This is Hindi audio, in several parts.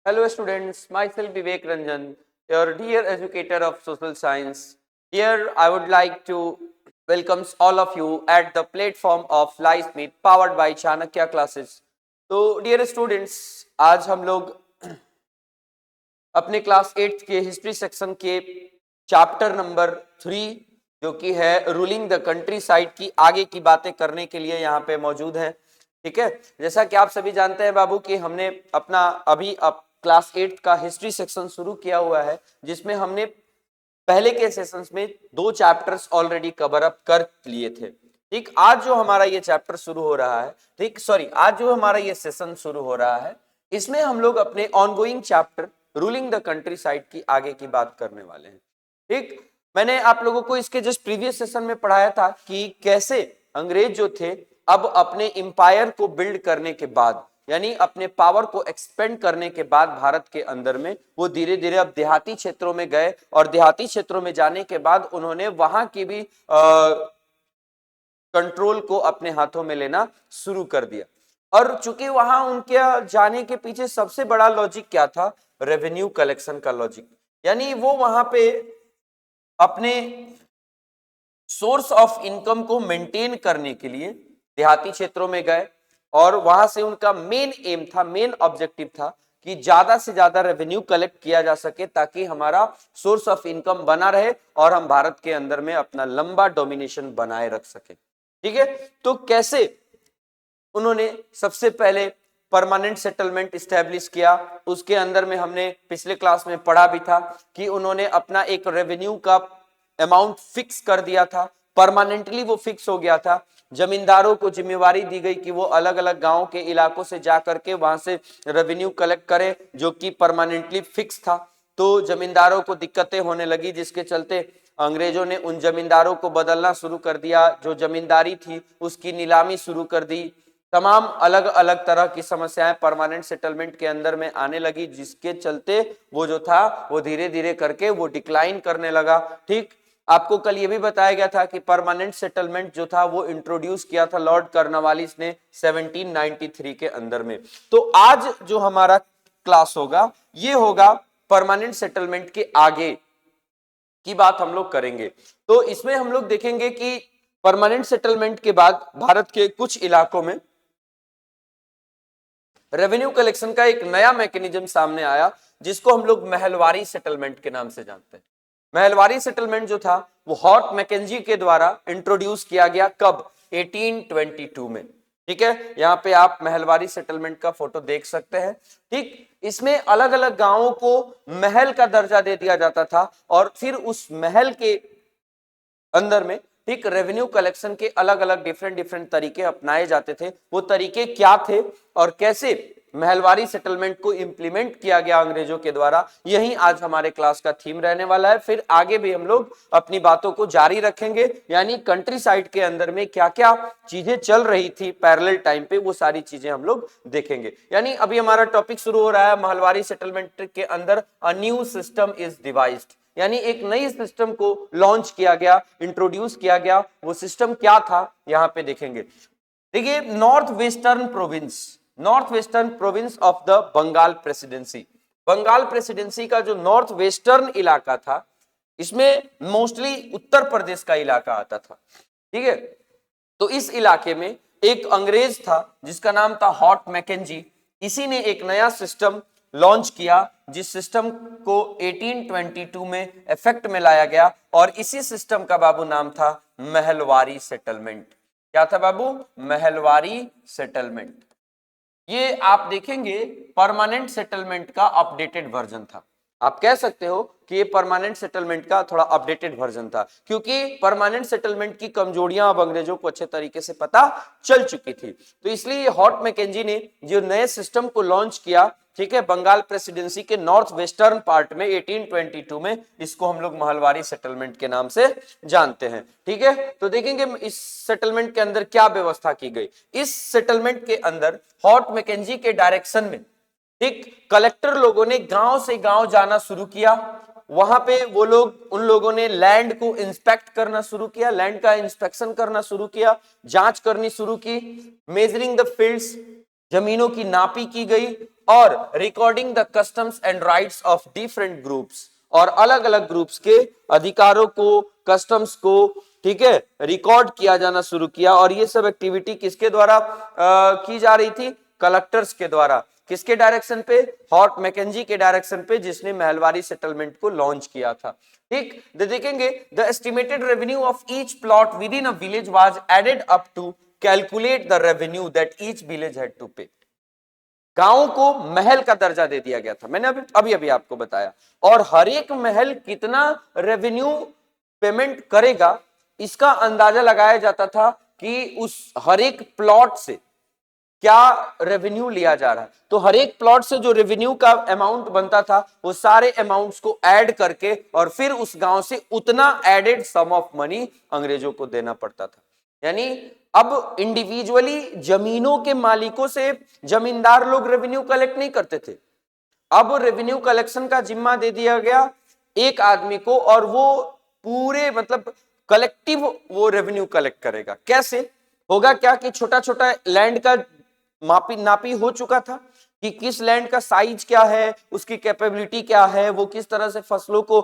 Hello students, myself Vivek Ranjan, your dear educator of social science. Here I would like to welcome all of you at the platform of LiveMeet powered by Chanakya classes. तो dear students, आज हम लोग अपने क्लास 8 के हिस्ट्री सेक्शन के चैप्टर नंबर 3 जो कि है रूलिंग द कंट्री साइड की आगे की बातें करने के लिए यहाँ पे मौजूद है। ठीक है, जैसा कि आप सभी जानते हैं बाबू कि हमने अपना अभी क्लास 8 का हिस्ट्री सेक्शन शुरू किया हुआ है, जिसमें हमने पहले के सेशंस में 2 चैप्टर्स ऑलरेडी कवर अप कर लिए थे। ठीक, आज जो हमारा ये चैप्टर शुरू हो रहा है, ठीक सॉरी आज जो हमारा ये सेशन शुरू हो रहा है, इसमें हम लोग अपने ongoing chapter ruling the country side की आगे की बात करने वाले हैं। ठीक, मैंने आप लोगों को इसके जस्ट प्रीवियस सेशन में पढ़ाया था कि कैसे अंग्रेज जो थे अब अपने एम्पायर को बिल्ड करने के बाद, यानी अपने पावर को एक्सपेंड करने के बाद भारत के अंदर में वो धीरे धीरे अब देहाती क्षेत्रों में गए और देहाती क्षेत्रों में जाने के बाद उन्होंने वहां की भी कंट्रोल को अपने हाथों में लेना शुरू कर दिया। और चूंकि वहां उनके जाने के पीछे सबसे बड़ा लॉजिक क्या था, रेवेन्यू कलेक्शन का लॉजिक, यानी वो वहां पे अपने सोर्स ऑफ इनकम को मेंटेन करने के लिए देहाती क्षेत्रों में गए और वहां से उनका मेन एम था, मेन ऑब्जेक्टिव था कि ज्यादा से ज्यादा रेवेन्यू कलेक्ट किया जा सके ताकि हमारा सोर्स ऑफ इनकम बना रहे और हम भारत के अंदर में अपना लंबा डोमिनेशन बनाए रख सके। ठीक है, तो कैसे उन्होंने सबसे पहले परमानेंट सेटलमेंट इस्टेब्लिश किया, उसके अंदर में हमने पिछले क्लास में पढ़ा भी था कि उन्होंने अपना एक रेवेन्यू का अमाउंट फिक्स कर दिया था, परमानेंटली वो फिक्स हो गया था। जमींदारों को जिम्मेवारी दी गई कि वो अलग अलग गांव के इलाकों से जा करके वहां से रेवेन्यू कलेक्ट करें, जो कि परमानेंटली फिक्स था। तो जमींदारों को दिक्कतें होने लगी, जिसके चलते अंग्रेजों ने उन जमींदारों को बदलना शुरू कर दिया, जो जमींदारी थी उसकी नीलामी शुरू कर दी। तमाम अलग अलग तरह की समस्याएं परमानेंट सेटलमेंट के अंदर में आने लगी, जिसके चलते वो जो था वो धीरे धीरे करके वो डिक्लाइन करने लगा। ठीक, आपको कल ये भी बताया गया था कि परमानेंट सेटलमेंट जो था वो इंट्रोड्यूस किया था लॉर्ड कॉर्नवालिस ने 1793 के अंदर में। तो आज जो हमारा क्लास होगा ये होगा परमानेंट सेटलमेंट के आगे की बात हम लोग करेंगे। तो इसमें हम लोग देखेंगे कि परमानेंट सेटलमेंट के बाद भारत के कुछ इलाकों में रेवेन्यू कलेक्शन का एक नया मैकेनिज्म सामने आया, जिसको हम लोग महलवारी सेटलमेंट के नाम से जानते हैं। महलवारी सेटलमेंट जो था वो हॉट मैकेंजी के द्वारा इंट्रोड्यूस किया गया, कब? 1822 में। ठीक है, यहाँ पे आप महलवारी सेटलमेंट का फोटो देख सकते हैं। ठीक, इसमें अलग अलग गांवों को महल का दर्जा दे दिया जाता था और फिर उस महल के अंदर में ठीक रेवेन्यू कलेक्शन के अलग अलग डिफरेंट तरीके अपनाए जाते थे। वो तरीके क्या थे और कैसे महलवारी सेटलमेंट को इंप्लीमेंट किया गया अंग्रेजों के द्वारा, यही आज हमारे क्लास का थीम रहने वाला है। फिर आगे भी हम लोग अपनी बातों को जारी रखेंगे, यानी कंट्री साइड के अंदर में क्या क्या चीजें चल रही थी पैरेलल टाइम पे, वो सारी चीजें हम लोग देखेंगे। यानी अभी हमारा टॉपिक शुरू हो रहा है महलवारी सेटलमेंट के अंदर a new system is devised, यानी एक नई सिस्टम को लॉन्च किया गया, इंट्रोड्यूस किया गया। वो सिस्टम क्या था यहां पे देखेंगे। देखिए, north western province of the Bengal presidency, Bengal presidency का जो नॉर्थ वेस्टर्न इलाका था, इसमें मोस्टली उत्तर प्रदेश का इलाका आता था। ठीक है, तो इस इलाके में एक अंग्रेज था जिसका नाम था हॉट मैकेंजी। इसी ने एक नया सिस्टम लॉन्च किया, जिस सिस्टम को 1822 में इफेक्ट में लाया गया और इसी सिस्टम का बाबू नाम था महलवारी सेटलमेंट। क्या था बाबू? महलवारी सेटलमेंट। ये आप देखेंगे परमानेंट सेटलमेंट का अपडेटेड वर्जन था। आप कह सकते हो कि ये परमानेंट सेटलमेंट का थोड़ा अपडेटेड वर्जन था, क्योंकि परमानेंट सेटलमेंट की कमजोरियां अब अंग्रेजों को अच्छे तरीके से पता चल चुकी थी। तो इसलिए हॉट मैकेंजी ने जो नए सिस्टम को लॉन्च किया, ठीक है, बंगाल प्रेसिडेंसी के नॉर्थ वेस्टर्न पार्ट में 1822 में, इसको हम लोग महलवारी सेटलमेंट के नाम से जानते हैं। ठीक है, तो देखेंगे इस सेटलमेंट के अंदर क्या व्यवस्था की गई। इस सेटलमेंट के अंदर हॉट मैकेंजी के डायरेक्शन में ठीक कलेक्टर लोगों ने गांव से गांव जाना शुरू किया। वहां पे वो लोग, उन लोगों ने लैंड को इंस्पेक्ट करना शुरू किया, लैंड का इंस्पेक्शन करना शुरू किया, जांच करनी शुरू की, मेजरिंग द फील्ड्स, जमीनों की नापी की गई और recording the customs and rights of different groups, और अलग अलग ग्रुप्स के अधिकारों को, कस्टम्स को, ठीक है, रिकॉर्ड किया जाना शुरू किया। और ये सब एक्टिविटी किसके द्वारा की जा रही थी? कलेक्टर्स के द्वारा। किसके डायरेक्शन पे? हॉर्ट मैकेंजी के डायरेक्शन पे, जिसने महलवारी सेटलमेंट को लॉन्च किया था। ठीक, देखेंगे the estimated revenue of each plot within a village was added up to calculate the revenue that each village had to pay. गांव को महल का दर्जा दे दिया गया था, मैंने अभी अभी आपको बताया, और हर एक महल कितना रेवेन्यू पेमेंट करेगा इसका अंदाजा लगाया जाता था कि उस हर एक प्लॉट से क्या रेवेन्यू लिया जा रहा है। तो हर एक प्लॉट से जो रेवेन्यू का अमाउंट बनता था वो सारे अमाउंट्स को ऐड करके और फिर उस गांव से उतना एडेड सम ऑफ मनी अंग्रेजों को देना पड़ता था। यानी अब इंडिविजुअली जमीनों के मालिकों से जमींदार लोग रेवेन्यू कलेक्ट नहीं करते थे। अब रेवेन्यू कलेक्शन का जिम्मा दे दिया गया एक आदमी को, और वो पूरे मतलब कलेक्टिव वो रेवेन्यू कलेक्ट करेगा। कैसे होगा? क्या कि छोटा छोटा लैंड का नापी हो चुका था कि किस लैंड का साइज क्या है, उसकी कैपेबिलिटी क्या है, वो किस तरह से फसलों को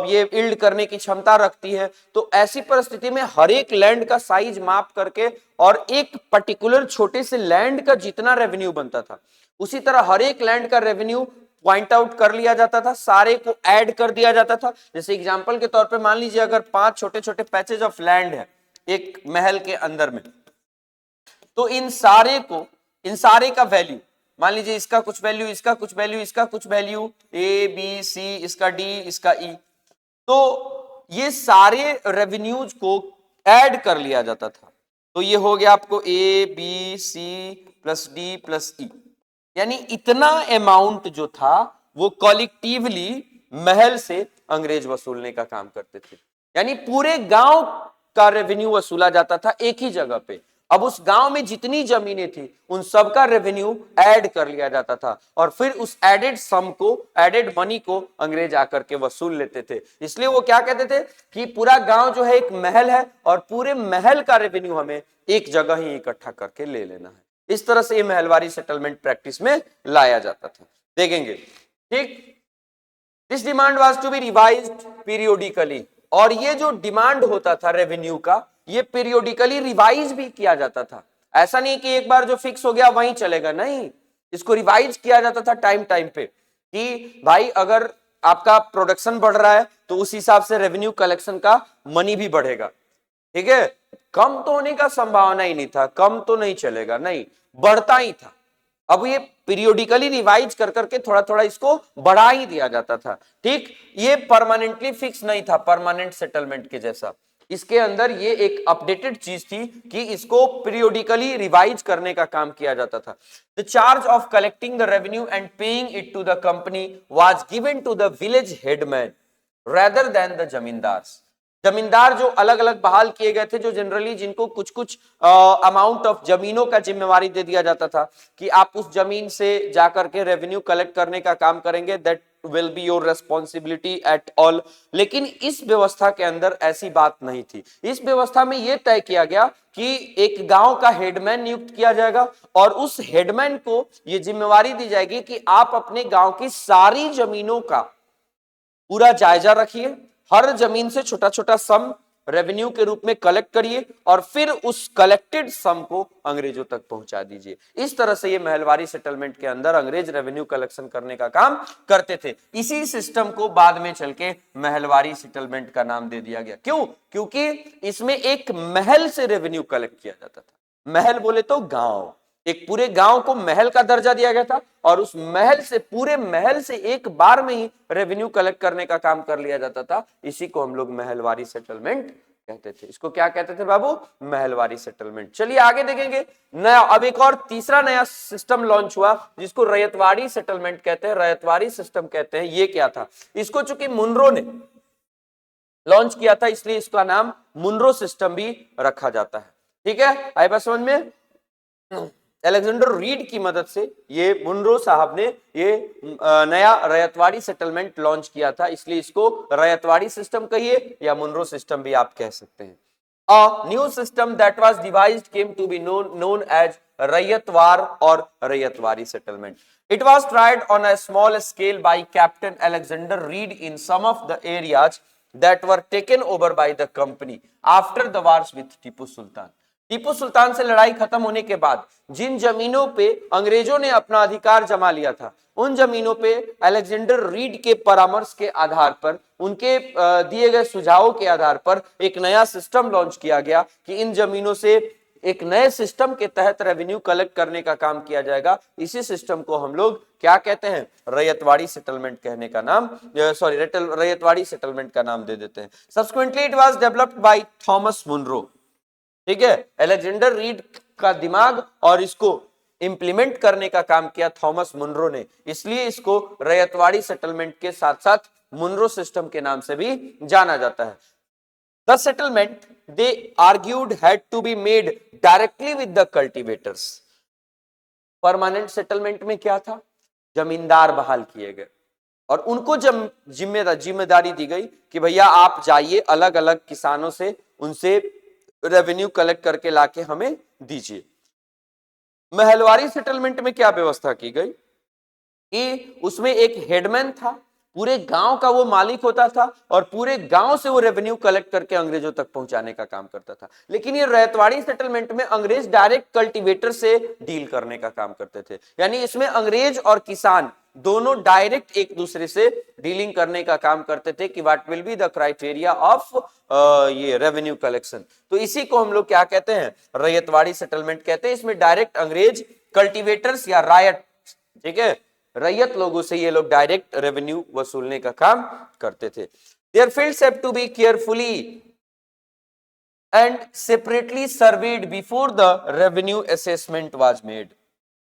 ये इल्ड करने की क्षमता रखती है। तो ऐसी परिस्थिति में हर एक लैंड का साइज माप करके और एक पर्टिकुलर छोटे से लैंड का जितना रेवेन्यू बनता था उसी तरह हर एक लैंड का रेवेन्यू पॉइंट आउट कर लिया जाता था, सारे को ऐड कर दिया जाता था। जैसे एग्जांपल के तौर पे मान लीजिए अगर 5 छोटे छोटे पैचेज ऑफ लैंड है एक महल के अंदर में, तो इन सारे का वैल्यू, मान लीजिए इसका कुछ वैल्यू, इसका कुछ वैल्यू, इसका कुछ वैल्यू, ए बी सी, इसका डी, इसका ई, तो ये सारे रेवेन्यूज को ऐड कर लिया जाता था। तो ये हो गया आपको A B C plus D plus E, यानी इतना अमाउंट जो था वो कलेक्टिवली महल से अंग्रेज वसूलने का काम करते थे। यानी पूरे गांव का रेवेन्यू वसूला जाता था एक ही जगह पे। अब उस गांव में जितनी जमीनें थी उन सबका रेवेन्यू ऐड कर लिया जाता था और फिर उस एडेड सम को, एडेड मनी को अंग्रेज आकर के वसूल लेते थे। इसलिए वो क्या कहते थे कि पूरा गांव जो है एक महल है और पूरे महल का रेवेन्यू हमें एक जगह ही इकट्ठा करके ले लेना है। इस तरह से ये महलवारी सेटलमेंट प्रैक्टिस में लाया जाता था। देखेंगे, ठीक, this demand was to be revised periodically, और ये जो डिमांड होता था रेवेन्यू का ये पीरियोडिकली रिवाइज भी किया जाता था। ऐसा नहीं कि एक बार जो फिक्स हो गया वहीं चलेगा, नहीं, इसको रिवाइज किया जाता था टाइम टाइम पे कि भाई अगर आपका प्रोडक्शन बढ़ रहा है तो उस हिसाब से रेवेन्यू कलेक्शन का मनी भी बढ़ेगा। ठीक है, कम तो होने का संभावना ही नहीं था, कम तो नहीं चलेगा, नहीं, बढ़ता ही था। अब ये पीरियोडिकली रिवाइज कर करके थोड़ा थोड़ा इसको बढ़ा ही दिया जाता था। ठीक, ये परमानेंटली फिक्स नहीं था, परमानेंट सेटलमेंट के जैसा। इसके अंदर ये एक अपडेटेड चीज थी कि इसको पीरियोडिकली रिवाइज करने का काम किया जाता था। The charge of collecting the revenue and paying it to the company was given to the village headman rather than the zamindars. Zamindar जो अलग अलग बहाल किए गए थे, जो जनरली जिनको कुछ कुछ अमाउंट ऑफ जमीनों का जिम्मेवारी दे दिया जाता था कि आप उस जमीन से जाकर के रेवेन्यू कलेक्ट करने का काम करेंगे, that will be your responsibility at all. लेकिन इस व्यवस्था के अंदर ऐसी बात नहीं थी। इस व्यवस्था में यह तय किया गया कि एक गांव का हेडमैन नियुक्त किया जाएगा और उस हेडमैन को यह जिम्मेवारी दी जाएगी कि आप अपने गांव की सारी जमीनों का पूरा जायजा रखिए, हर जमीन से छोटा छोटा सम रेवेन्यू के रूप में कलेक्ट करिए और फिर उस कलेक्टेड सम को अंग्रेजों तक पहुंचा दीजिए। इस तरह से ये महलवारी सेटलमेंट के अंदर अंग्रेज रेवेन्यू कलेक्शन करने का काम करते थे। इसी सिस्टम को बाद में चल के महलवारी सेटलमेंट का नाम दे दिया गया। क्यों? क्योंकि इसमें एक महल से रेवेन्यू कलेक्ट किया जाता था। महल बोले तो गांव, एक पूरे गांव को महल का दर्जा दिया गया था और उस महल से, पूरे महल से एक बार में ही रेवेन्यू कलेक्ट करने का काम कर लिया जाता था। इसी को हम लोग महलवारी सेटलमेंट कहते थे। इसको क्या कहते थे बाबू? महलवारी सेटलमेंट। चलिए आगे देखेंगे। नया, अब एक और तीसरा नया सिस्टम लॉन्च हुआ जिसको रयतवाड़ी सेटलमेंट कहते हैं, रयतवाड़ी सिस्टम कहते हैं। ये क्या था? इसको चूंकि मुनरो ने लॉन्च किया था इसलिए इसका नाम मुनरो सिस्टम भी रखा जाता है। ठीक है, आई बात समझ में? अलेक्जेंडर रीड की मदद से ये मुनरो साहब ने ये नया रयतवाड़ी सेटलमेंट लॉन्च किया था, इसलिए इसको रयतवाड़ी सिस्टम कहिए या मुनरो सिस्टम भी आप कह सकते हैं। A new system that was devised came to be known as Rayatwar or Rayatwari settlement. It was tried on a small scale by Captain Alexander Reed in some of the areas that were taken over by the company after the wars with Tipu Sultan. Tipu Sultan से लड़ाई खत्म होने के बाद जिन जमीनों पे अंग्रेजों ने अपना अधिकार जमा लिया था, उन जमीनों पे अलेक्जेंडर रीड के परामर्श के आधार पर, उनके दिए गए सुझावों के आधार पर एक नया सिस्टम लॉन्च किया गया कि इन जमीनों से एक नए सिस्टम के तहत रेवेन्यू कलेक्ट करने का काम किया जाएगा। इसी सिस्टम को हम लोग क्या कहते हैं? रैयतवाड़ी सेटलमेंट कहने का नाम, सॉरी रैयतवाड़ी सेटलमेंट का नाम दे देते हैं। Subsequently it was developed by Thomas Munro. ठीक है, अलेक्जेंडर रीड का दिमाग और इसको इंप्लीमेंट करने का काम किया थॉमस मुनरो ने, इसलिए इसको रैयतवाड़ी सेटलमेंट के साथ साथ मुनरो सिस्टम के नाम से भी जाना जाता है। The settlement they argued had to be made directly with the cultivators. Permanent settlement में क्या था? जमींदार बहाल किए गए और उनको जिम्मेदारी दी गई कि भैया आप जाइए अलग अलग किसानों से, उनसे रेवेन्यू कलेक्ट करके लाके हमें दीजिए। महलवारी सेटलमेंट में क्या व्यवस्था की गई कि उसमें एक हेडमैन था, पूरे गांव का वो मालिक होता था और पूरे गांव से वो रेवेन्यू कलेक्ट करके अंग्रेजों तक पहुंचाने का काम करता था। लेकिन ये रैयतवाड़ी सेटलमेंट में अंग्रेज डायरेक्ट कल्टीवेटर से डील करने का काम करते थे, यानी इसमें अंग्रेज और किसान दोनों डायरेक्ट एक दूसरे से डीलिंग करने का काम करते थे कि what will be the criteria of ये रेवेन्यू कलेक्शन। तो इसी को हम लोग क्या कहते हैं? रैयतवाड़ी सेटलमेंट कहते हैं। इसमें डायरेक्ट अंग्रेज कल्टीवेटर्स या रायट, ठीक है, रैयत लोगों से ये लोग डायरेक्ट रेवेन्यू वसूलने का काम करते थे। Their fields have to be carefully and separately surveyed before the revenue assessment was made.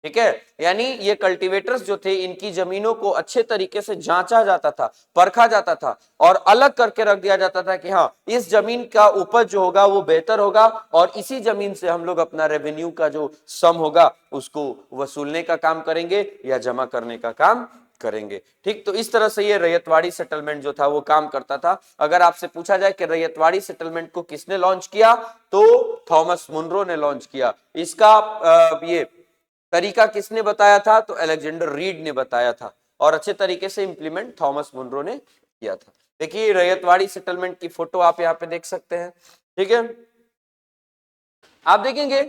ठीक है, यानी ये कल्टीवेटर्स जो थे, इनकी जमीनों को अच्छे तरीके से जांचा जाता था, परखा जाता था और अलग करके रख दिया जाता था कि हाँ इस जमीन का उपज जो होगा वो बेहतर होगा और इसी जमीन से हम लोग अपना रेवेन्यू का जो सम होगा उसको वसूलने का काम करेंगे या जमा करने का काम करेंगे। ठीक, तो इस तरह से ये रैयतवाड़ी सेटलमेंट जो था वो काम करता था। अगर आपसे पूछा जाए कि रैयतवाड़ी सेटलमेंट को किसने लॉन्च किया, तो थॉमस मुनरो ने लॉन्च किया। इसका ये तरीका किसने बताया था? तो अलेक्जेंडर रीड ने बताया था और अच्छे तरीके से इंप्लीमेंट थॉमस मुनरो ने किया था। देखिए रैयतवाड़ी सेटलमेंट की फोटो आप यहाँ पे देख सकते हैं। ठीक है, आप देखेंगे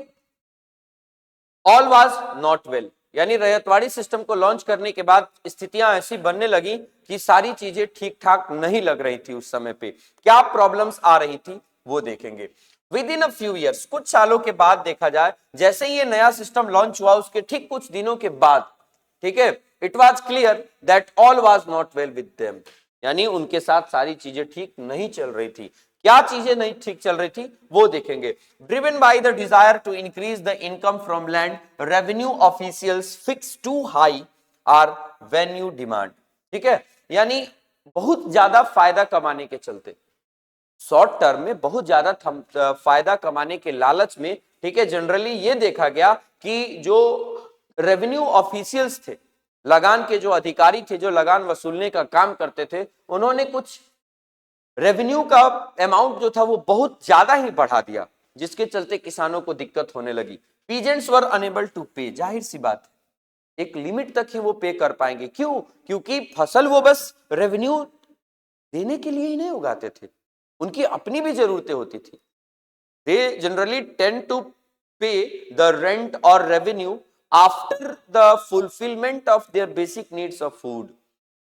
ऑल वाज नॉट वेल, यानी रैयतवाड़ी सिस्टम को लॉन्च करने के बाद स्थितियां ऐसी बनने लगी कि सारी चीजें ठीक ठाक नहीं लग रही थी। उस समय पे क्या प्रॉब्लम्स आ रही थी वो देखेंगे। With in a few years, कुछ सालों के बाद देखा जाए, जैसे ही ये नया सिस्टम लॉन्च हुआ उसके ठीक कुछ दिनों के बाद, ठीक है, it was clear that all was not well with them, यानी उनके साथ सारी चीजें ठीक नहीं चल रही थी। क्या चीजें नहीं ठीक चल रही थी वो देखेंगे। Driven by the desire to increase the income from land, revenue officials fix too high revenue demand. ठीक है, यानी बहुत ज्यादा फायदा कमाने के चलते, शॉर्ट टर्म में बहुत ज्यादा फायदा कमाने के लालच में, ठीक है, जनरली ये देखा गया कि जो रेवेन्यू ऑफिशियल्स थे, लगान के जो अधिकारी थे, जो लगान वसूलने का काम करते थे, उन्होंने कुछ रेवेन्यू का अमाउंट जो था वो बहुत ज्यादा ही बढ़ा दिया, जिसके चलते किसानों को दिक्कत होने लगी। पीजेंट्स वर अनेबल टू पे, जाहिर सी बात है एक लिमिट तक ही वो पे कर पाएंगे। क्यों? क्योंकि फसल वो बस रेवेन्यू देने के लिए ही नहीं उगाते थे, उनकी अपनी भी जरूरतें होती थी। दे जनरली टेंड टू पे द रेंट और revenue after the fulfilment of their basic needs of food.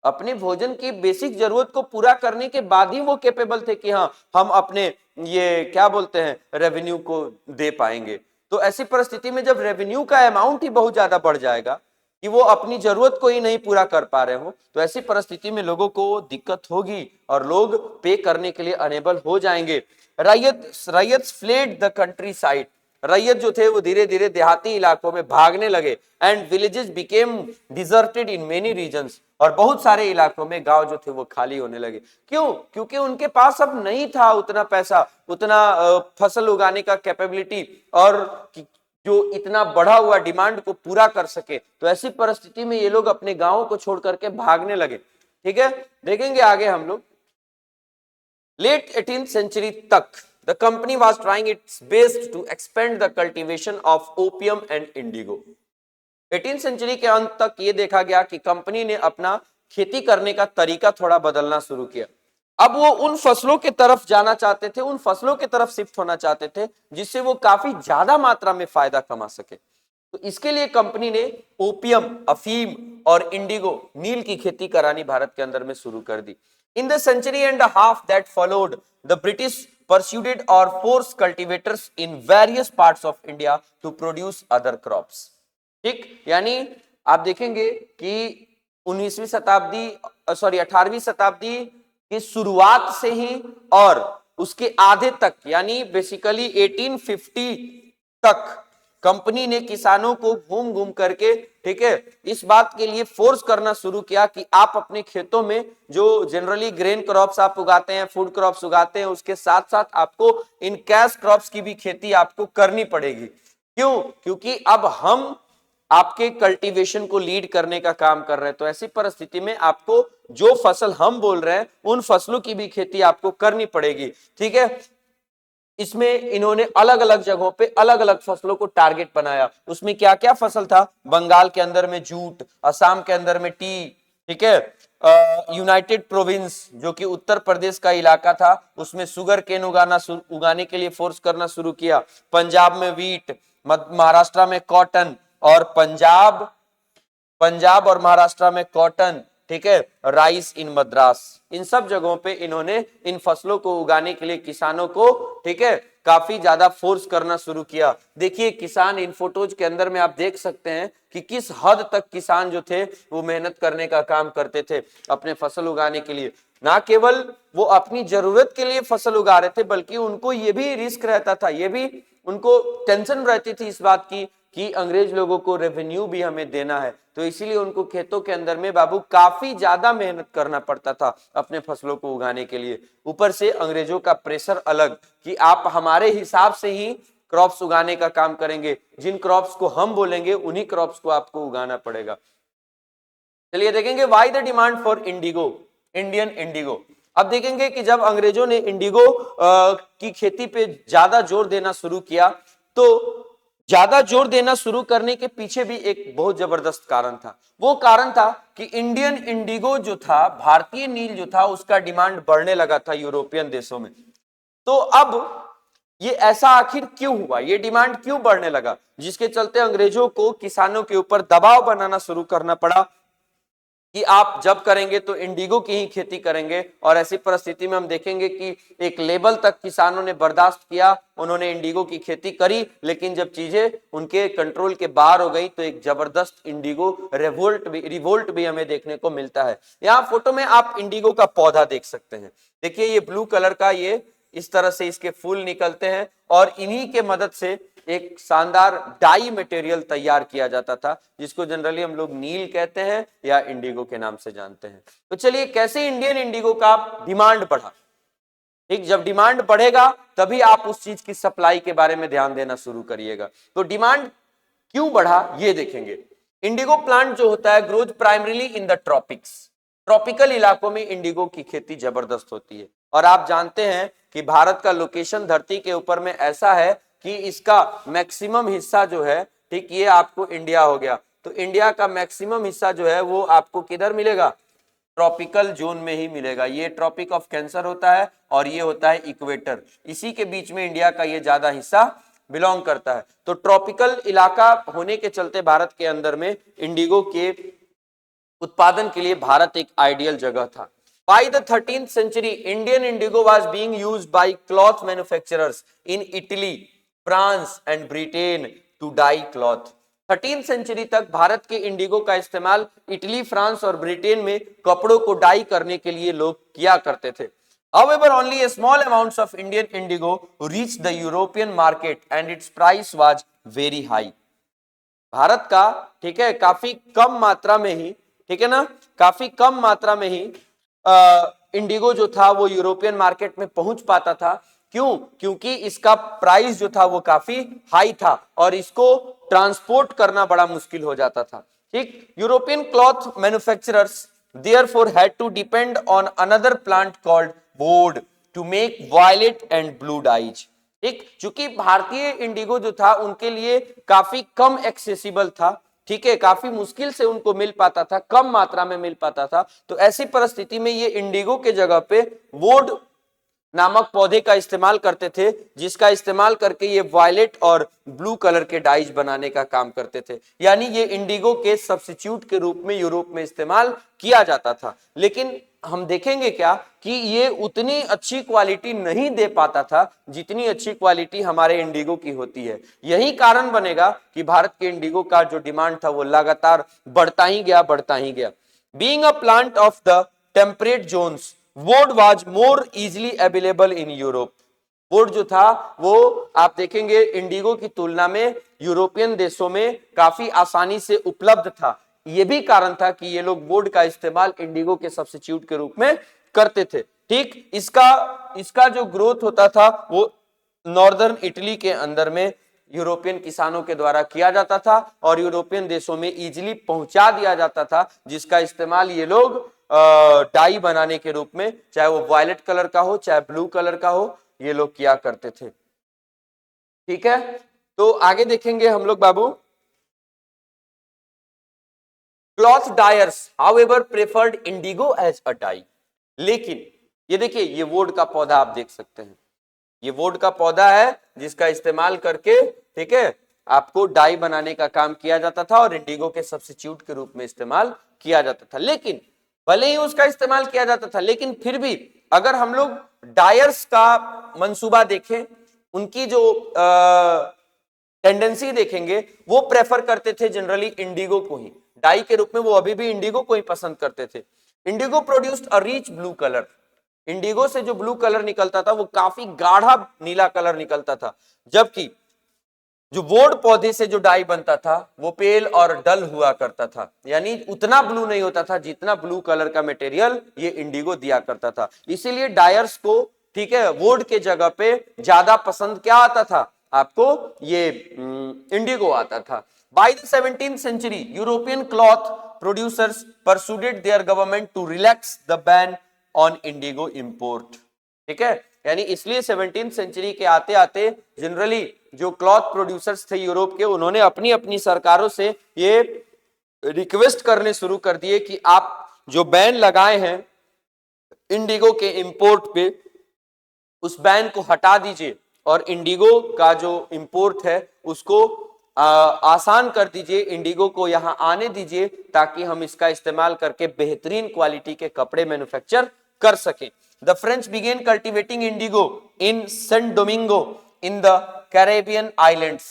अपने भोजन की बेसिक जरूरत को पूरा करने के बाद ही वो कैपेबल थे कि हाँ हम अपने ये क्या बोलते हैं रेवेन्यू को दे पाएंगे। तो ऐसी परिस्थिति में जब रेवेन्यू का अमाउंट ही बहुत ज्यादा बढ़ जाएगा कि वो अपनी जरूरत को ही नहीं पूरा कर पा रहे हो, तो ऐसी परिस्थिति में लोगों को दिक्कत होगी और लोग पे करने के लिए अनेबल हो जाएंगे। रैयत फ्लेड द कंट्री साइड, रैयत जो थे वो धीरे धीरे देहाती इलाकों में भागने लगे। And villages became deserted in many regions, और बहुत सारे इलाकों में गांव जो थे वो खाली होने लगे। क्यों? क्योंकि उनके पास अब नहीं था उतना पैसा, उतना फसल उगाने का कैपेबिलिटी और जो इतना बढ़ा हुआ डिमांड को पूरा कर सके। तो ऐसी परिस्थिति में ये लोग अपने गांवों को छोड़ करके भागने लगे। ठीक है, देखेंगे आगे हम लोग। लेट 18th सेंचुरी तक the company was trying its best to expand the cultivation of opium and indigo. 18th century के अंत तक ये देखा गया कि कंपनी ने अपना खेती करने का तरीका थोड़ा बदलना शुरू किया। अब वो उन फसलों की तरफ जाना चाहते थे, उन फसलों की तरफ शिफ्ट होना चाहते थे जिससे वो काफी ज्यादा मात्रा में फायदा कमा सके। तो इसके लिए कंपनी ने ओपियम, अफीम और इंडिगो, नील की खेती करानी भारत के अंदर में शुरू कर दी। In the century and half that followed, the British persuaded और force cultivators in various parts of India to produce other crops. ठीक, यानी आप देखेंगे कि 18वीं शताब्दी की शुरुआत से ही और उसके आधे तक, यानी बेसिकली 1850 तक कंपनी ने किसानों को घूम घूम करके, ठीक है, इस बात के लिए फोर्स करना शुरू किया कि आप अपने खेतों में जो जनरली ग्रेन क्रॉप्स आप उगाते हैं, फूड क्रॉप्स उगाते हैं, उसके साथ साथ आपको इन कैश क्रॉप्स की भी खेती आपको करनी पड़ेगी। क्यों? क्योंकि अब हम आपके कल्टीवेशन को लीड करने का काम कर रहे हैं। तो ऐसी परिस्थिति में आपको जो फसल हम बोल रहे हैं उन फसलों की भी खेती आपको करनी पड़ेगी। ठीक है, इसमें इन्होंने अलग अलग जगहों पे अलग अलग फसलों को टारगेट बनाया। उसमें क्या क्या फसल था? बंगाल के अंदर में जूट, असम के अंदर में टी, ठीक है, यूनाइटेड प्रोविंस जो कि उत्तर प्रदेश का इलाका था, उसमें शुगर केन उगाने के लिए फोर्स करना शुरू किया। पंजाब में व्हीट, महाराष्ट्र में कॉटन, और पंजाब और महाराष्ट्र में कॉटन, ठीक है, राइस इन मद्रास, इन सब जगहों पे इन्होंने इन फसलों को उगाने के लिए किसानों को, ठीक है, काफी ज्यादा फोर्स करना शुरू किया। देखिए किसान, इन फोटोज के अंदर में आप देख सकते हैं कि किस हद तक किसान जो थे वो मेहनत करने का काम करते थे अपने फसल उगाने के लिए। ना केवल वो अपनी जरूरत के लिए फसल उगा रहे थे, बल्कि उनको ये भी रिस्क रहता था, ये भी उनको टेंशन रहती थी इस बात की कि अंग्रेज लोगों को रेवेन्यू भी हमें देना है। तो इसीलिए उनको खेतों के अंदर में बाबू काफी ज्यादा मेहनत करना पड़ता था अपने फसलों को उगाने के लिए। ऊपर से अंग्रेजों का प्रेशर अलग कि आप हमारे हिसाब से ही क्रॉप्स उगाने का काम करेंगे, जिन क्रॉप्स को हम बोलेंगे उन्हीं क्रॉप्स को आपको उगाना पड़ेगा। चलिए देखेंगे why the demand for Indigo, Indian Indigo. अब देखेंगे कि जब अंग्रेजों ने इंडिगो की खेती पे ज्यादा जोर देना शुरू किया, तो ज्यादा जोर देना शुरू करने के पीछे भी एक बहुत जबरदस्त कारण था। वो कारण था कि इंडियन इंडिगो जो था, भारतीय नील जो था, उसका डिमांड बढ़ने लगा था यूरोपियन देशों में। तो अब ये ऐसा आखिर क्यों हुआ, ये डिमांड क्यों बढ़ने लगा, जिसके चलते अंग्रेजों को किसानों के ऊपर दबाव बनाना शुरू करना पड़ा कि आप जब करेंगे तो इंडिगो की ही खेती करेंगे। और ऐसी परिस्थिति में हम देखेंगे कि एक लेवल तक किसानों ने बर्दाश्त किया, उन्होंने इंडिगो की खेती करी, लेकिन जब चीजें उनके कंट्रोल के बाहर हो गई तो एक जबरदस्त इंडिगो रिवोल्ट भी हमें देखने को मिलता है। यहाँ फोटो में आप इंडिगो का पौधा देख सकते हैं। देखिए ये ब्लू कलर का, ये इस तरह से इसके फूल निकलते हैं और इन्हीं के मदद से एक शानदार डाई मटेरियल तैयार किया जाता था, जिसको जनरली हम लोग नील कहते हैं या इंडिगो के नाम से जानते हैं। तो चलिए कैसे इंडियन इंडिगो का डिमांड बढ़ा। ठीक, जब डिमांड बढ़ेगा तभी आप उस चीज की सप्लाई के बारे में ध्यान देना शुरू करिएगा। तो डिमांड क्यों बढ़ा ये देखेंगे। इंडिगो प्लांट जो होता है grows primarily in the tropics, tropical इलाकों में इंडिगो की खेती जबरदस्त होती है। और आप जानते हैं कि भारत का लोकेशन धरती के ऊपर में ऐसा है कि इसका मैक्सिमम हिस्सा जो है, ठीक, ये आपको इंडिया हो गया, तो इंडिया का मैक्सिमम हिस्सा जो है वो आपको किधर मिलेगा? ट्रॉपिकल जोन में ही मिलेगा। ये ट्रॉपिक ऑफ कैंसर होता है और ये होता है इक्वेटर, इसी के बीच में इंडिया का ये ज्यादा हिस्सा बिलोंग करता है। तो ट्रॉपिकल इलाका होने के चलते भारत के अंदर में इंडिगो के उत्पादन के लिए भारत एक आइडियल जगह था। By the 13th century, Indian indigo was being used by cloth manufacturers in Italy, France and Britain to dye cloth. 13th century तक भारत के इंडिगो का इस्तेमाल इटली, फ्रांस और ब्रिटेन में कपड़ों को डाई करने के लिए लोग किया करते थे। However, only a small amounts of Indian indigo reached the European market and its price was very high. Bharat का, ठीक है, काफी कम मात्रा में ही, ठीक है ना, काफी कम मात्रा में ही इंडिगो जो था वो यूरोपियन मार्केट में पहुंच पाता था। क्यों? क्योंकि इसका प्राइस जो था वो काफी हाई था और इसको ट्रांसपोर्ट करना बड़ा मुश्किल हो जाता था। ठीक, European cloth manufacturers therefore had to depend on another plant called board to make violet and blue dyes. ठीक, चूंकि भारतीय इंडिगो जो था उनके लिए काफी कम एक्सेसिबल था, ठीक है, काफी मुश्किल से उनको मिल पाता था, कम मात्रा में मिल पाता था, तो ऐसी परिस्थिति में ये इंडिगो के जगह पे वुड नामक पौधे का इस्तेमाल करते थे, जिसका इस्तेमाल करके ये वायलेट और ब्लू कलर के डाइज बनाने का काम करते थे। यानी ये इंडिगो के सब्स्टिट्यूट के रूप में यूरोप में इस्तेमाल किया जाता था। लेकिन हम देखेंगे क्या कि ये उतनी अच्छी क्वालिटी नहीं दे पाता था जितनी अच्छी क्वालिटी हमारे इंडिगो की होती है। यही कारण बनेगा कि भारत के इंडिगो का जो डिमांड था वो लगातार बढ़ता ही गया। Being a plant of the temperate zones, woad was more easily available in Europe. Woad जो था वो आप देखेंगे इंडिगो की तुलना में यूरोपियन देशों में काफी आसानी से उपलब्ध था। यह भी कारण था कि ये लोग वुड का इस्तेमाल इंडिगो के सब्स्टिट्यूट के रूप में करते थे। ठीक, इसका जो ग्रोथ होता था वो नॉर्दर्न इटली के अंदर में यूरोपियन किसानों के द्वारा किया जाता था और यूरोपियन देशों में इजीली पहुंचा दिया जाता था, जिसका इस्तेमाल ये लोग डाई बनाने के रूप में, चाहे वो वायलेट कलर का हो चाहे ब्लू कलर का हो, ये लोग किया करते थे। ठीक है, तो आगे देखेंगे हम लोग बाबू। Cloth dyers however preferred indigo as a dye. लेकिन ये देखिए, ये वुड का पौधा आप देख सकते हैं, ये वुड का पौधा है जिसका इस्तेमाल करके, ठीक है, आपको डाई बनाने का काम किया जाता था और इंडिगो के सब्स्टिट्यूट के रूप में इस्तेमाल किया जाता था। लेकिन भले ही उसका इस्तेमाल किया जाता था, लेकिन फिर भी अगर हम लोग डायर्स का मंसूबा देखें, उनकी जो टेंडेंसी देखेंगे, वो प्रेफर करते थे जनरली इंडिगो को ही डाई के रूप में, वो अभी भी इंडिगो को ही पसंद करते थे। Indigo produced a rich blue colour. Indigo से जो ब्लू कलर निकलता था वो काफी गाढ़ा नीला कलर निकलता था, जबकि जो वुड पौधे से जो डाई बनता था वो पेल और डल हुआ करता था, यानी उतना ब्लू नहीं होता था जितना ब्लू कलर का मटेरियल ये इंडिगो दिया करता था। इसीलिए डायर्स को, ठीक है, वुड के जगह पे ज्यादा पसंद क्या आता था आपको, ये इंडिगो आता था। By the 17th century European cloth producers persuaded their government to relax the ban on indigo import. ठीक है, यानी इसलिए 17th सेंचुरी के आते आते जनरली जो क्लॉथ प्रोड्यूसर्स थे यूरोप के, उन्होंने अपनी अपनी सरकारों से ये रिक्वेस्ट करने शुरू कर दिए कि आप जो बैन लगाए हैं इंडिगो के इंपोर्ट पे, उस बैन को हटा दीजिए और इंडिगो का जो इंपोर्ट है उसको आसान कर दीजिए, इंडिगो को यहां आने दीजिए ताकि हम इसका इस्तेमाल करके बेहतरीन क्वालिटी के कपड़े मैन्युफैक्चर कर सकें। The French began cultivating indigo in Saint Domingo in the Caribbean islands.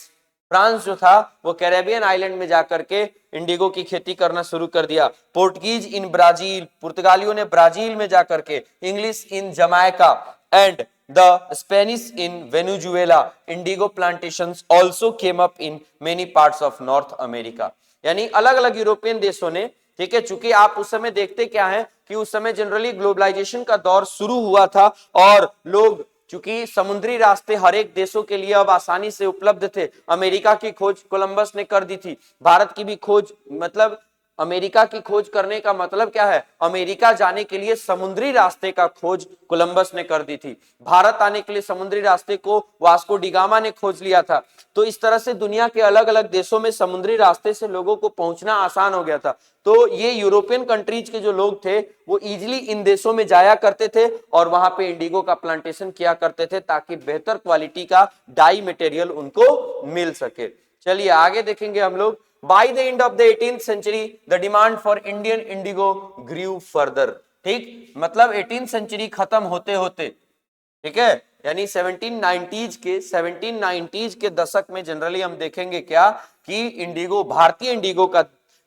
France जो था वो कैरेबियन आइलैंड में जाकर के इंडिगो की खेती करना शुरू कर दिया। पोर्टुगीज इन ब्राजील, पुर्तगालियों ने ब्राजील में जाकर के, English in Jamaica and the Spanish in Venezuela Indigo plantations also came up in many parts of north America. यानी अलग अलग यूरोपियन देशों ने, ठीक है, चूंकि आप उस समय देखते क्या है कि उस समय जनरली ग्लोबलाइजेशन का दौर शुरू हुआ था और लोग, चूंकि समुद्री रास्ते हर एक देशों के लिए अब आसानी से उपलब्ध थे। अमेरिका की खोज कोलंबस ने कर दी थी, भारत की भी खोज, मतलब अमेरिका की खोज करने का मतलब क्या है, अमेरिका जाने के लिए समुद्री रास्ते का खोज कोलंबस ने कर दी थी। भारत आने के लिए समुद्री रास्ते को वास्को डिगामा ने खोज लिया था। तो इस तरह से दुनिया के अलग अलग देशों में समुद्री रास्ते से लोगों को पहुंचना आसान हो गया था। तो ये यूरोपियन कंट्रीज के जो लोग थे वो इजीली इन देशों में जाया करते थे और वहां पे इंडिगो का प्लांटेशन किया करते थे ताकि बेहतर क्वालिटी का डाई मटेरियल उनको मिल सके। चलिए आगे देखेंगे हम लोग। By the end of the 18th century, the demand for Indian indigo grew further. ठीक, मतलब 18th सेंचुरी खत्म होते होते, ठीक है, यानी 1790s के दशक में जनरली हम देखेंगे क्या कि इंडिगो, भारतीय इंडिगो का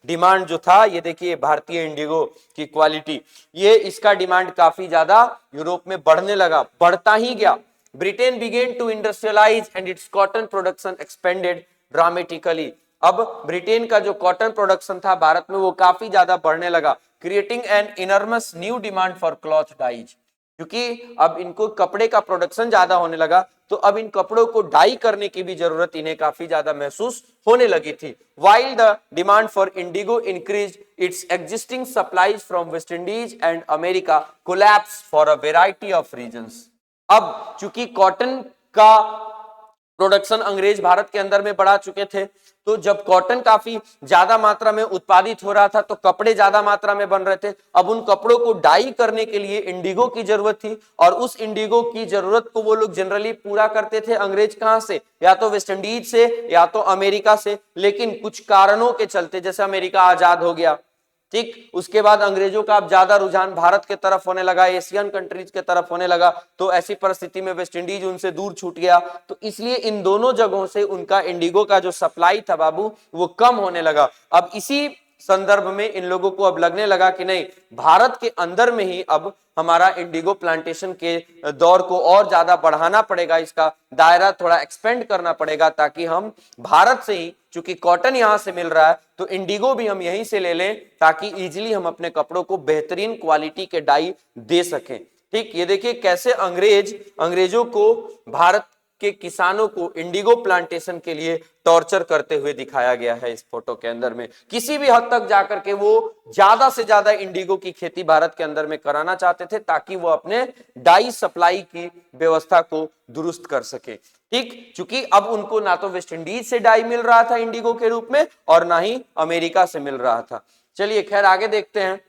डिमांड जो था, ये देखिए भारतीय इंडिगो की क्वालिटी, ये इसका डिमांड काफी ज्यादा यूरोप में बढ़ने लगा, बढ़ता ही गया। Britain began to industrialise and its cotton production expanded dramatically. अब ब्रिटेन का जो कॉटन प्रोडक्शन था भारत में वो काफी ज्यादा बढ़ने लगा, creating an enormous new demand for cloth dyes. क्योंकि अब इनको कपड़े का प्रोडक्शन ज्यादा होने लगा तो अब इन कपड़ों को डाई करने की भी जरूरत इन्हें काफी ज्यादा महसूस होने लगी थी। While the demand for indigo increased, its existing supplies from West Indies and America collapsed for a variety of reasons. अब चूंकि कॉटन का प्रोडक्शन अंग्रेज भारत के अंदर में बढ़ा चुके थे, तो जब कॉटन काफी ज्यादा मात्रा में उत्पादित हो रहा था तो कपड़े ज्यादा मात्रा में बन रहे थे। अब उन कपड़ों को डाई करने के लिए इंडिगो की जरूरत थी, और उस इंडिगो की जरूरत को वो लोग जनरली पूरा करते थे अंग्रेज कहां से, या तो वेस्ट इंडीज से या तो अमेरिका से। लेकिन कुछ कारणों के चलते, जैसे अमेरिका आजाद हो गया, ठीक, उसके बाद अंग्रेजों का अब ज्यादा रुझान भारत के तरफ होने लगा, एशियन कंट्रीज के तरफ होने लगा, तो ऐसी परिस्थिति में वेस्ट इंडीज उनसे दूर छूट गया। तो इसलिए इन दोनों जगहों से उनका इंडिगो का जो सप्लाई था बाबू वो कम होने लगा। अब इसी संदर्भ में इन लोगों को अब लगने लगा कि नहीं, भारत के अंदर में ही अब हमारा इंडिगो प्लांटेशन के दौर को और ज्यादा बढ़ाना पड़ेगा, इसका दायरा थोड़ा एक्सपेंड करना पड़ेगा, ताकि हम भारत से ही, चूंकि कॉटन यहां से मिल रहा है तो इंडिगो भी हम यहीं से ले लें, ताकि इजीली हम अपने कपड़ों को बेहतरीन क्वालिटी के डाई दे सकें। ठीक, ये देखिए कैसे अंग्रेजों को भारत के किसानों को इंडिगो प्लांटेशन के लिए टॉर्चर करते हुए दिखाया गया है इस फोटो के अंदर में। किसी भी हद तक जाकर के वो ज्यादा से ज्यादा इंडिगो की खेती भारत के अंदर में कराना चाहते थे, ताकि वो अपने डाई सप्लाई की व्यवस्था को दुरुस्त कर सके। ठीक, चूंकि अब उनको ना तो वेस्ट इंडीज से डाई मिल रहा था इंडिगो के रूप में, और ना ही अमेरिका से मिल रहा था। चलिए खैर आगे देखते हैं।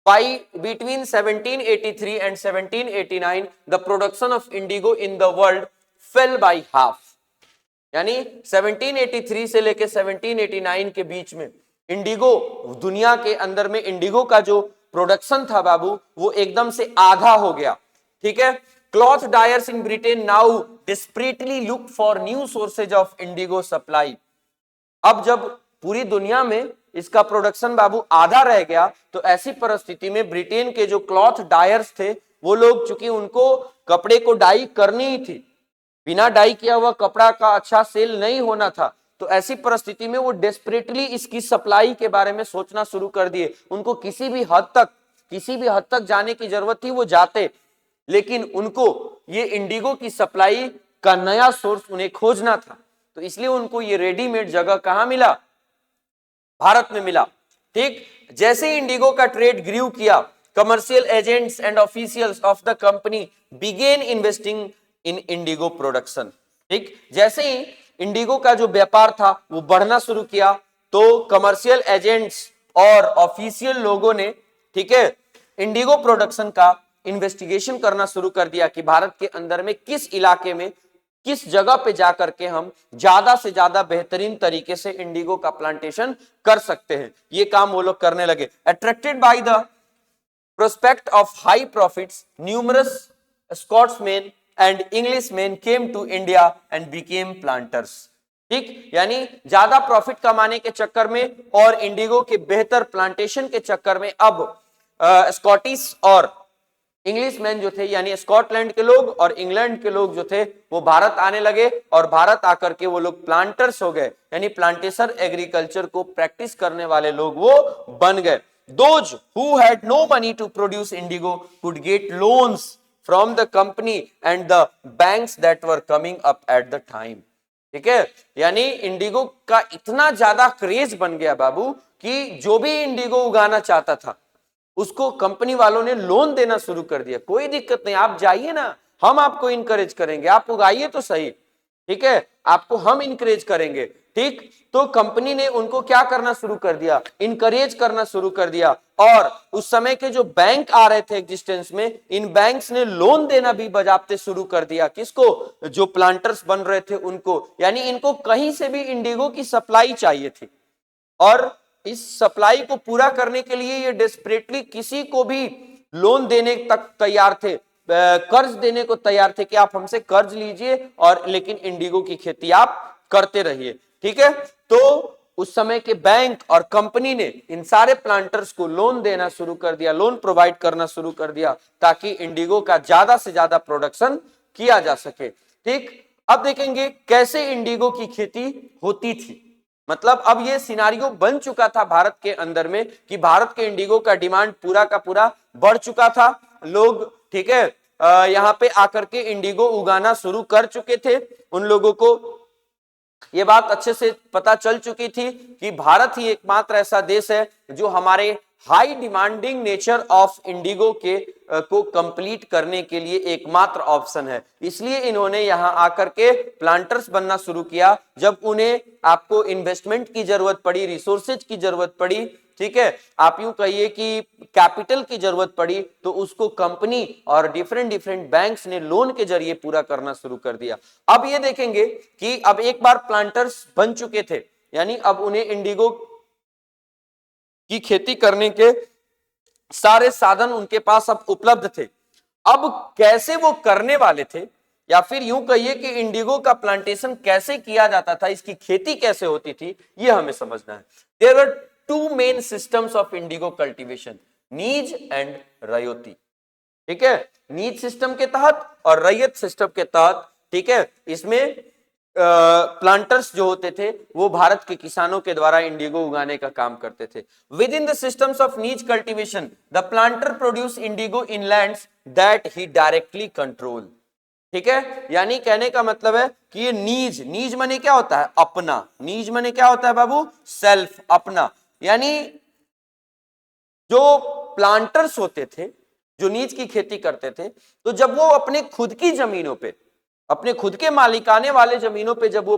By between 1783 and 1789, the production of indigo in the world fell by half। यानी 1783 से लेके 1789 के बीच में इंडिगो, दुनिया के अंदर में इंडिगो का जो प्रोडक्शन था बाबू वो एकदम से आधा हो गया। ठीक है, cloth dyers in Britain now desperately look for new sources of Indigo supply. अब जब पूरी दुनिया में इसका प्रोडक्शन बाबू आधा रह गया, तो ऐसी परिस्थिति में ब्रिटेन के जो क्लॉथ डायर्स थे वो लोग, चूंकि उनको कपड़े को डाई करनी ही थी, बिना डाई किया हुआ कपड़ा का अच्छा सेल नहीं होना था, तो ऐसी परिस्थिति में वो डेस्परेटली इसकी सप्लाई के बारे में सोचना शुरू कर दिए। उनको किसी भी हद तक जाने की जरूरत थी, वो जाते, लेकिन उनको ये इंडिगो की सप्लाई का नया सोर्स उन्हें खोजना था। तो इसलिए उनको ये रेडीमेड जगह कहां मिला, भारत में मिला। ठीक, जैसे ही इंडिगो का ट्रेड ग्रीव किया, commercial agents and officials of the company began investing in indigo production. ठीक, जैसे ही इंडिगो का जो व्यापार था वो बढ़ना शुरू किया, तो कमर्शियल एजेंट्स और ऑफिशियल लोगों ने, ठीक है, इंडिगो प्रोडक्शन का इन्वेस्टिगेशन करना शुरू कर दिया कि भारत के अंदर में किस इलाके में, किस जगह पे जाकर के हम ज्यादा से ज्यादा बेहतरीन तरीके से इंडिगो का प्लांटेशन कर सकते हैं। ये काम वो लोग करने लगे। Attracted by the prospect of high profits, numerous Scotsman and Englishman came to India and became planters. ठीक, यानी ज्यादा प्रॉफिट कमाने के चक्कर में और इंडिगो के बेहतर प्लांटेशन के चक्कर में अब स्कॉटिश और इंग्लिश मैन जो थे, यानी स्कॉटलैंड के लोग और इंग्लैंड के लोग जो थे वो भारत आने लगे, और भारत आकर के वो लोग प्लांटर्स हो गए, यानी प्लांटेशन एग्रीकल्चर को प्रैक्टिस करने वाले लोग वो बन गए। Those who had no money to produce indigo could get loans from the company and the banks that were coming up at the time। ठीक है, यानी इंडिगो का इतना ज्यादा क्रेज बन गया बाबू कि जो भी इंडिगो उगाना चाहता था उसको कंपनी वालों ने लोन देना शुरू कर दिया। कोई दिक्कत नहीं, आप जाइए ना, हम आपको इनकरेज करेंगे, आप उगाइए तो सही, ठीक है, आपको हम इनकरेज करेंगे। ठीक, तो कंपनी ने उनको क्या करना शुरू कर दिया, इनकरेज करना शुरू कर दिया। और उस समय के जो बैंक आ रहे थे एग्जिस्टेंस में, इन बैंक्स ने लोन देना भी बजाबते शुरू कर दिया। किसको, जो प्लांटर्स बन रहे थे उनको, यानी इनको कहीं से भी इंडिगो की सप्लाई चाहिए थी, और इस सप्लाई को पूरा करने के लिए ये डेस्परेटली किसी को भी लोन देने तक तैयार थे, कर्ज देने को तैयार थे कि आप हमसे कर्ज लीजिए और लेकिन इंडिगो की खेती आप करते रहिए। ठीक है, तो उस समय के बैंक और कंपनी ने इन सारे प्लांटर्स को लोन देना शुरू कर दिया, लोन प्रोवाइड करना शुरू कर दिया, ताकि इंडिगो का ज्यादा से ज्यादा प्रोडक्शन किया जा सके। ठीक, अब देखेंगे कैसे इंडिगो की खेती होती थी। मतलब अब ये सिनारियो बन चुका था भारत के अंदर में कि भारत के इंडिगो का डिमांड पूरा का पूरा बढ़ चुका था। लोग, ठीक है, यहाँ पे आकर के इंडिगो उगाना शुरू कर चुके थे। उन लोगों को ये बात अच्छे से पता चल चुकी थी कि भारत ही एकमात्र ऐसा देश है जो हमारे high demanding nature of Indigo के को कंप्लीट करने के लिए एकमात्र ऑप्शन है। इसलिए इन्होंने यहां आकर के प्लांटर्स बनना शुरू किया। जब उन्हें आपको इन्वेस्टमेंट की जरूरत पड़ी, रिसोर्सेज की जरूरत पड़ी, ठीक है, आप यूं कहिए कि कैपिटल की जरूरत पड़ी, तो उसको कंपनी और डिफरेंट डिफरेंट बैंक्स ने लोन के जरिए पूरा करना शुरू कर दिया। अब ये देखेंगे कि अब एक बार प्लांटर्स बन चुके थे, यानी अब उन्हें इंडिगो की खेती करने के सारे साधन उनके पास अब उपलब्ध थे। अब कैसे वो करने वाले थे, या फिर यूं कहिए कि इंडिगो का प्लांटेशन कैसे किया जाता था, इसकी खेती कैसे होती थी, ये हमें समझना है। There were two main systems of indigo cultivation, nij and ryoti. ठीक है, नीज सिस्टम के तहत और रैयत सिस्टम के तहत, ठीक है, इसमें प्लांटर्स जो होते थे वो भारत के किसानों के द्वारा इंडिगो उगाने का काम करते थे। With in the systems of knees cultivation the planter produce Indigo in lands that he directly control. ठीक है, यानी कहने का मतलब है कि ये नीज, नीज माने क्या होता है, अपना। नीज माने क्या होता है बाबू, सेल्फ, अपना। यानी जो प्लांटर्स होते थे, जो नीज की खेती करते थे, तो जब वो अपने खुद की जमीनों पे, अपने खुद के मालिकाने वाले जमीनों पे जब वो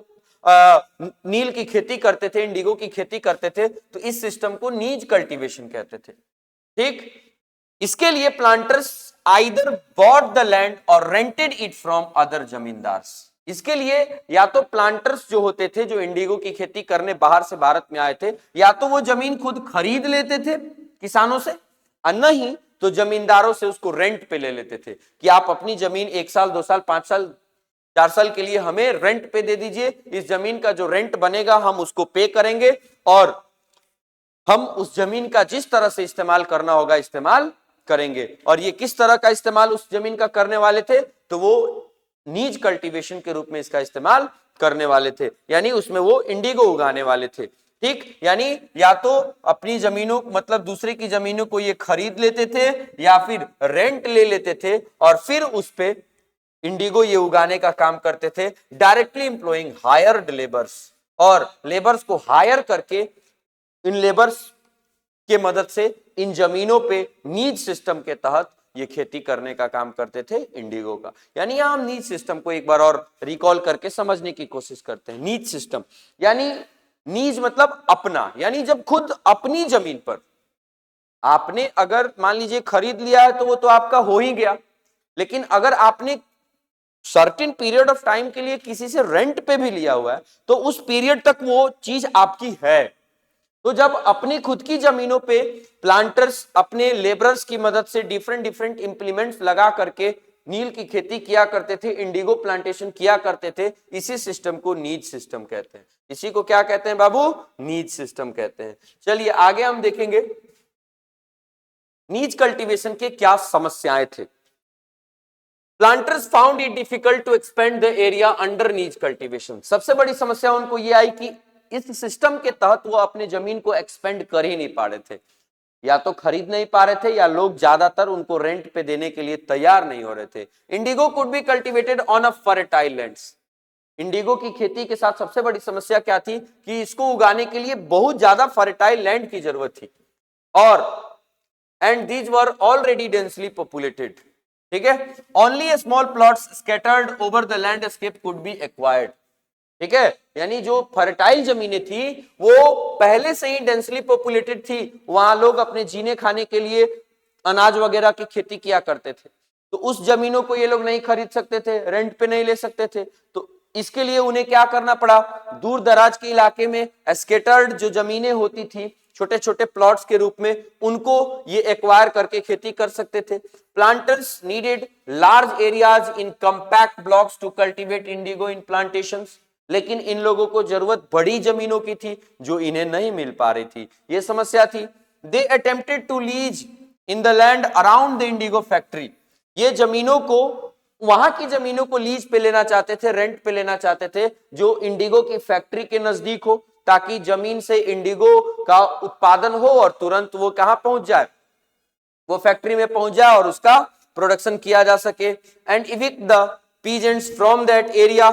नील की खेती करते थे, इंडिगो की खेती करते थे, तो इस सिस्टम को नीज कल्टीवेशन कहते थे। ठीक, इसके लिए planters either bought the land और rented it from other zamindars. इसके लिए या तो प्लांटर्स जो होते थे, जो इंडिगो की खेती करने बाहर से भारत में आए थे, या तो वो जमीन खुद खरीद लेते थे किसानों से, और नहीं तो जमींदारों से उसको रेंट पे ले लेते थे कि आप अपनी जमीन 1 साल 2 साल 5 साल 4 साल के लिए हमें रेंट पे दे दीजिए, इस जमीन का जो रेंट बनेगा हम उसको पे करेंगे और हम उस जमीन का जिस तरह से इस्तेमाल करना होगा इस्तेमाल करेंगे। और ये किस तरह का इस्तेमाल उस जमीन का करने वाले थे, तो वो नीज कल्टीवेशन के रूप में इसका इस्तेमाल करने वाले थे, यानी उसमें वो इंडिगो उगाने वाले थे। ठीक, यानी या तो अपनी जमीनों, मतलब दूसरे की जमीनों को ये खरीद लेते थे या फिर रेंट ले लेते थे और फिर उस पे इंडिगो ये उगाने का काम करते थे, डायरेक्टली एम्प्लॉइंग हायर्ड लेबर्स, और लेबर्स को हायर करके इन लेबर्स के मदद से इन जमीनों पे नीज सिस्टम के तहत ये खेती करने का काम करते थे इंडिगो का। यानी यहां हम नीज सिस्टम को एक बार और रिकॉल करके समझने की कोशिश करते हैं। नीज सिस्टम यानी नीज मतलब अपना, यानी जब खुद अपनी जमीन पर आपने अगर मान लीजिए खरीद लिया है तो वो तो आपका हो ही गया, लेकिन अगर आपने सर्टेन पीरियड ऑफ टाइम के लिए किसी से रेंट पे भी लिया हुआ है तो उस पीरियड तक वो चीज आपकी है। तो जब अपनी खुद की जमीनों पे प्लांटर्स अपने लेबरर्स की मदद से डिफरेंट डिफरेंट इंप्लीमेंट्स लगा करके नील की खेती किया करते थे, इंडिगो प्लांटेशन किया करते थे, इसी सिस्टम को नीज सिस्टम कहते हैं। इसी को क्या कहते हैं बाबू, नीज सिस्टम कहते हैं। चलिए आगे हम देखेंगे नीज कल्टीवेशन के क्या समस्याएं थे। Planters found it difficult to expand the area under नीज कल्टीवेशन। सबसे बड़ी समस्या उनको ये आई कि इस सिस्टम के तहत वो अपने जमीन को एक्सपेंड कर ही नहीं पा रहे थे, या तो खरीद नहीं पा रहे थे या लोग ज्यादातर उनको रेंट पे देने के लिए तैयार नहीं हो रहे थे। Indigo could be cultivated on a fertile lands. Indigo की खेती के साथ सबसे बड़ी समस्या क्या थी कि इसको उगाने के लिए बहुत ज्यादा फर्टाइल लैंड की जरूरत थी, और and these were already densely populated. ठीक है, only A small plots scattered over the landscape could be acquired. ठीक है, यानी जो फर्टाइल जमीनें थी वो पहले से ही डेंसली पॉपुलेटेड थी, वहां लोग अपने जीने खाने के लिए अनाज वगैरह की खेती किया करते थे, तो उस जमीनों को ये लोग नहीं खरीद सकते थे, रेंट पे नहीं ले सकते थे, तो इसके लिए उन्हें क्या करना पड़ा, दूर दराज के इलाके में स्कैटर्ड जो जमीनें होती थी छोटे छोटे प्लॉट्स के रूप में, उनको ये एक्वायर करके खेती कर सकते थे। Planters needed large areas in compact blocks to cultivate indigo in plantations. लेकिन इन लोगों को जरूरत बड़ी जमीनों की थी जो इन्हें नहीं मिल पा रही थी, ये समस्या थी। They attempted to lease in the land around the indigo factory. ये जमीनों को, वहां की जमीनों को लीज पे लेना चाहते थे, रेंट पे लेना चाहते थे जो इंडिगो की फैक्ट्री के नजदीक हो, ताकि जमीन से इंडिगो का उत्पादन हो और तुरंत वो कहां पहुंच जाए, वो फैक्ट्री में पहुंच जाए और उसका प्रोडक्शन किया जा सके। And evict the peasants from that area,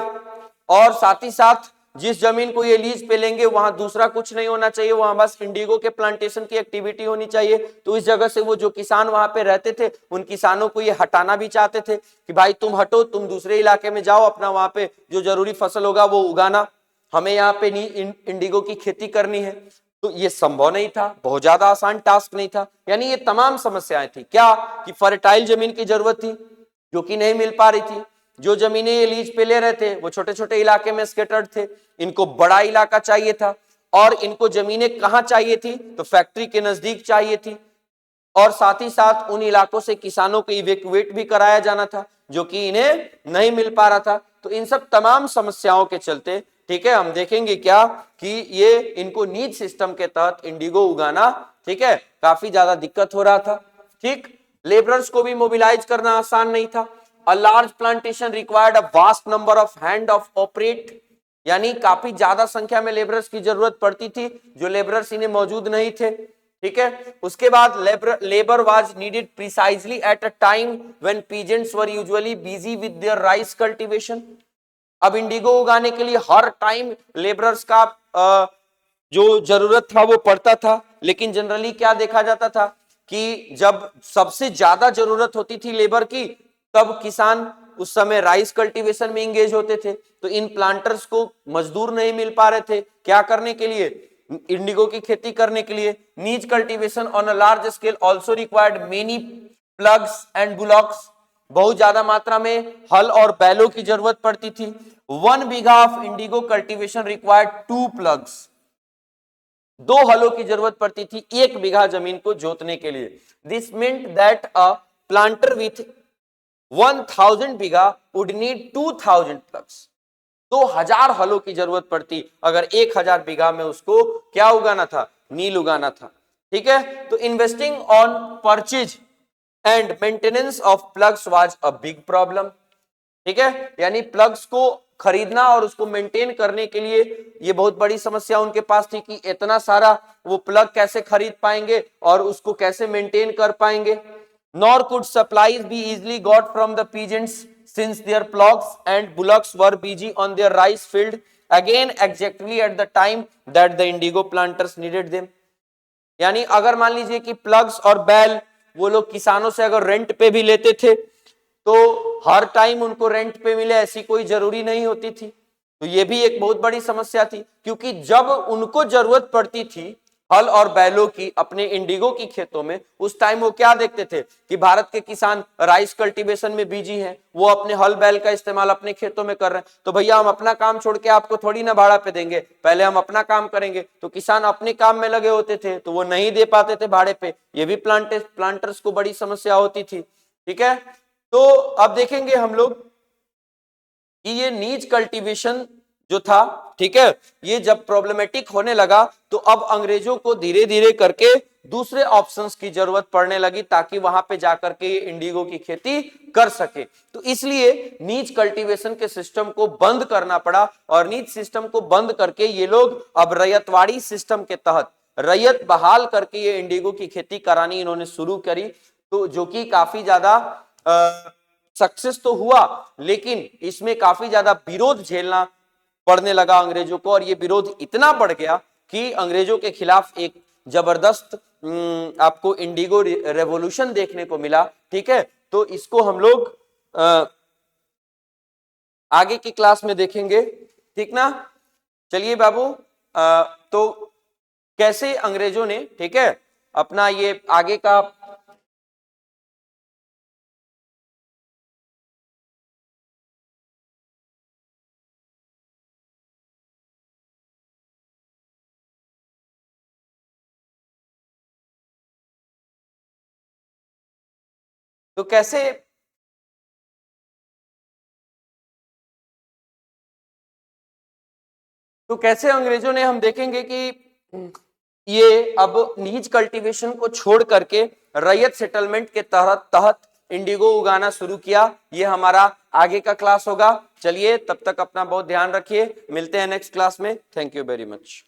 और साथ ही साथ जिस जमीन को ये लीज पे लेंगे वहां दूसरा कुछ नहीं होना चाहिए, वहां बस इंडिगो के प्लांटेशन की एक्टिविटी होनी चाहिए। तो इस जगह से वो जो किसान वहां पे रहते थे उन किसानों को ये हटाना भी चाहते थे कि भाई तुम हटो, तुम दूसरे इलाके में जाओ, अपना वहां पे जो जरूरी फसल होगा वो उगाना, हमें यहाँ पे इंडिगो की खेती करनी है। तो ये संभव नहीं था, बहुत ज्यादा आसान टास्क नहीं था। यानी ये तमाम समस्याएं थी क्या कि फर्टाइल जमीन की जरूरत थी जो कि नहीं मिल पा रही थी, जो जमीनें ये लीज पे ले रहे थे वो छोटे छोटे इलाके में स्केटर्ड थे, इनको बड़ा इलाका चाहिए था। और इनको जमीनें कहां चाहिए थी, तो फैक्ट्री के नजदीक चाहिए थी, और साथ ही साथ उन इलाकों से किसानों को इवैक्यूएट भी कराया जाना था जो कि इन्हें नहीं मिल पा रहा था। तो इन सब तमाम समस्याओं के चलते, ठीक है, हम देखेंगे क्या कि ये इनको नीज सिस्टम के तहत इंडिगो उगाना, ठीक है, काफी ज्यादा दिक्कत हो रहा था। ठीक, लेबरर्स को भी मोबिलाइज करना आसान नहीं था। A large plantation required a vast number of hand of operate, यानी काफी ज्यादा संख्या में लेबरर्स की जरूरत पड़ती थी, जो लेबरर्स इन्हें मौजूद नहीं थे। ठीक है, उसके बाद labour was needed precisely at a time when peasants were usually busy with their rice cultivation. अब इंडिगो उगाने के लिए हर टाइम लेबरर्स का जो जरूरत था वो पड़ता था, लेकिन जनरली क्या देखा जाता था कि जब सबसे ज्यादा जरूरत होती थी लेबर की, तब किसान उस समय राइस कल्टीवेशन में इंगेज होते थे। तो इन प्लांटर्स को मजदूर नहीं मिल पा रहे थे क्या करने के लिए, इंडिगो की खेती करने के लिए। Nij cultivation on a large scale also required many ploughs and bullocks, बहुत ज्यादा मात्रा में हल और बैलों की जरूरत पड़ती थी। 1 bigha of indigo cultivation required 2 ploughs, 2 हलों की जरूरत पड़ती थी 1 बीघा जमीन को जोतने के लिए। This meant that a planter with 1000 bigha would need 2000 ploughs, 2000 हलों की जरूरत पड़ती अगर 1000 बीघा में उसको क्या उगाना था, नील उगाना था। ठीक है, तो investing on purchase and maintenance of plugs was a big problem. ठीक है, यानी प्लग्स को खरीदना और उसको मेंटेन करने के लिए ये बहुत बड़ी समस्या उनके पास थी कि इतना सारा वो प्लग कैसे खरीद पाएंगे और उसको कैसे मेंटेन कर पाएंगे। Nor could supplies be easily got from the peasants since their plugs and bullocks were busy on their rice field again exactly at the time that the indigo planters needed them। यानी अगर मान लीजिए कि प्लग्स और बैल वो लोग किसानों से अगर रेंट पे भी लेते थे तो हर टाइम उनको रेंट पे मिले ऐसी कोई जरूरी नहीं होती थी। तो ये भी एक बहुत बड़ी समस्या थी, क्योंकि जब उनको जरूरत पड़ती थी हल और बैलों की अपने इंडिगो की खेतों में, उस टाइम वो क्या देखते थे कि भारत के किसान राइस कल्टीवेशन में बिजी हैं, वो अपने हल बैल का इस्तेमाल अपने खेतों में कर रहे हैं, तो भैया हम अपना काम छोड़ के आपको थोड़ी ना भाड़ा पे देंगे, पहले हम अपना काम करेंगे। तो किसान अपने काम में लगे होते थे तो वो नहीं दे पाते थे भाड़े पे, ये भी प्लांटर्स को बड़ी समस्या होती थी। ठीक है, तो अब देखेंगे हम लोग कि ये नीज कल्टीवेशन जो था, ठीक है, ये जब प्रॉब्लमेटिक होने लगा तो अब अंग्रेजों को धीरे धीरे करके दूसरे ऑप्शंस की जरूरत पड़ने लगी ताकि वहां पे जाकर के इंडिगो की खेती कर सके। तो इसलिए नीज कल्टीवेशन के सिस्टम को बंद करना पड़ा और नीज सिस्टम को बंद करके ये लोग अब रैयतवाड़ी सिस्टम के तहत रैयत बहाल करके ये इंडिगो की खेती करानी इन्होंने शुरू करी। तो जो कि काफी ज्यादा सक्सेस तो हुआ, लेकिन इसमें काफी ज्यादा विरोध झेलना पड़ने लगा अंग्रेजों को, और ये विरोध इतना बढ़ गया कि अंग्रेजों के खिलाफ एक जबरदस्त आपको इंडिगो रेवोल्यूशन देखने को मिला। ठीक है, तो इसको हम लोग आगे की क्लास में देखेंगे, ठीक ना। चलिए बाबू, तो कैसे अंग्रेजों ने, ठीक है, अपना ये आगे का तो कैसे अंग्रेजों ने, हम देखेंगे कि ये अब नीज कल्टीवेशन को छोड़ करके रैयत सेटलमेंट के तहत इंडिगो उगाना शुरू किया। ये हमारा आगे का क्लास होगा। चलिए तब तक अपना बहुत ध्यान रखिए, मिलते हैं नेक्स्ट क्लास में। Thank you very much.